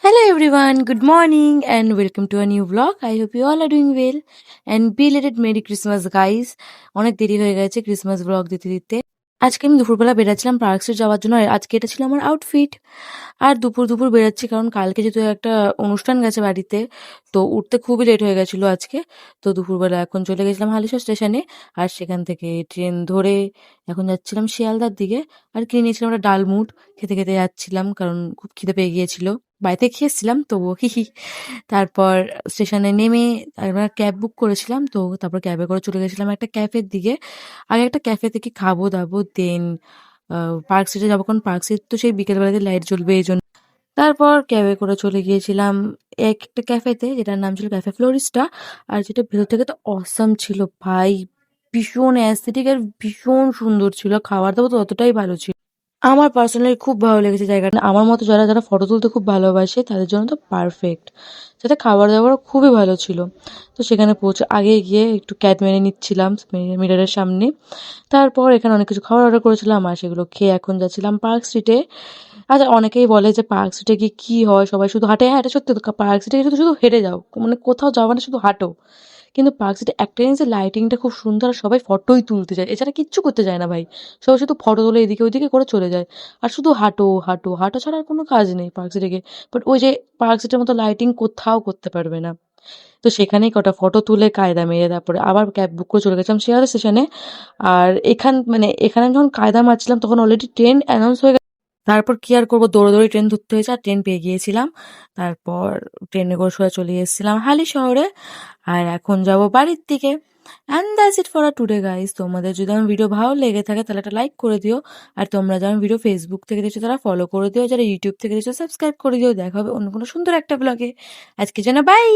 Hello everyone, good morning and welcome to a new vlog. I hope you all are doing well and belated Merry Christmas guys. অনেক দেরি হয়ে গেছে Christmas blog দিতে দিতে। আজকে আমি দুপুরবেলা বেরাচ্ছিলাম পার্ক স্ট্রিট যাওয়ার জন্য আর আজকে এটা ছিল আমার আউটফিট। আর দুপুর দুপুর বেরাচ্ছি কারণ কালকে যেহেতু একটা অনুষ্ঠান গেছে বাড়িতে, তো উঠতে খুবই লেট হয়ে গেছিলো আজকে। তো দুপুরবেলা এখন চলে গেছিলাম হালিশহর স্টেশনে আর সেখান থেকে ট্রেন ধরে এখন যাচ্ছিলাম শিয়ালদার দিকে। আর কিনে নিয়েছিলাম একটা ডালমুট, খেতে খেতে যাচ্ছিলাম কারণ খুব খিদে পেয়ে গিয়েছিল। বাড়িতে খেয়েছিলাম তবুও হিহি। তারপর স্টেশনে নেমে একবার ক্যাব বুক করেছিলাম, তো তারপর ক্যাবে করে চলে গেছিলাম একটা ক্যাফের দিকে। আগে একটা ক্যাফে থেকে খাবো দাবো দেন পার্ক স্ট্রিটে যাবো, কারণ পার্ক স্ট্রিট তো সেই বিকেলবেলাতে লাইট জ্বলবে এই জন্য। তারপর ক্যাবে করে চলে গিয়েছিলাম একটা ক্যাফেতে যেটার নাম ছিল ক্যাফে ফ্লোরিস্টা। আর যেটা ভেতর থেকে তো অসাম ছিল ভাই, ভীষণ অ্যাস্থেটিক আর ভীষণ সুন্দর ছিল, খাবার দাবার তো ততটাই ভালো ছিল। আমার পার্সোনালি খুব ভালো লেগেছে জায়গাটা। আমার মতো যারা যারা ফটো তুলতে খুব ভালোবাসে তাদের জন্য তো পারফেক্ট। সাথে খাবার দাবারও খুবই ভালো ছিল। তো সেখানে পৌঁছে আগে গিয়ে একটু ক্যাট মেরে নিচ্ছিলাম মিররের সামনে। তারপর এখানে অনেক কিছু খাবার অর্ডার করেছিলাম আর সেগুলো খেয়ে এখন যাচ্ছিলাম পার্ক স্ট্রিটে। আচ্ছা, অনেকেই বলে যে পার্ক স্ট্রিটে গিয়ে কি হয়, সবাই শুধু হাঁটে। হ্যাঁ, এটা সত্যি তো, পার্ক স্ট্রিটে গিয়ে শুধু শুধু হেঁটে যাও, মানে কোথাও যাও মানে শুধু হাঁটো। কিন্তু পার্ক স্ট্রিটে একটা জিনিস, লাইটিংটা খুব সুন্দর আর সবাই ফটোই তুলতে যায়, এছাড়া কিচ্ছু করতে যায় না ভাই। সবাই শুধু ফটো তোলে এদিকে ওইদিকে করে চলে যায় আর শুধু হাঁটো হাঁটো হাঁটো ছাড়া আর কোনো কাজ নেই পার্ক স্ট্রিটে গিয়ে। বাট ওই যে পার্ক স্ট্রিটের মতো লাইটিং কোথাও করতে পারবে না। তো সেখানেই কটা ফটো তুলে কায়দা মেরে তারপরে আবার ক্যাব বুক করে চলে গেছিলাম শিয়ালদা স্টেশনে। আর এখানে যখন কায়দা মারছিলাম তখন অলরেডি ট্রেন অ্যানাউন্স হয়ে গেছে। তারপর কি আর করবো, দৌড়াদৌড়ি ট্রেন ধরতে হয়েছে আর ট্রেন পেয়ে গিয়েছিলাম। তারপর ট্রেনে করে সোজা চলে এসেছিলাম হালি শহরে। আর এখন যাব বাড়ির দিকে। And that's it for today guys. তোমাদের যদি আমার ভিডিও ভালো লেগে থাকে তাহলে একটা লাইক করে দিও। আর তোমরা যারা ভিডিও ফেসবুক থেকে দেখছো তারা ফলো করে দিও, যারা ইউটিউব থেকে দেখছো সাবস্ক্রাইব করে দিও। দেখা হবে অন্য কোনো সুন্দর একটা ব্লগে। আজকে যেন বাই।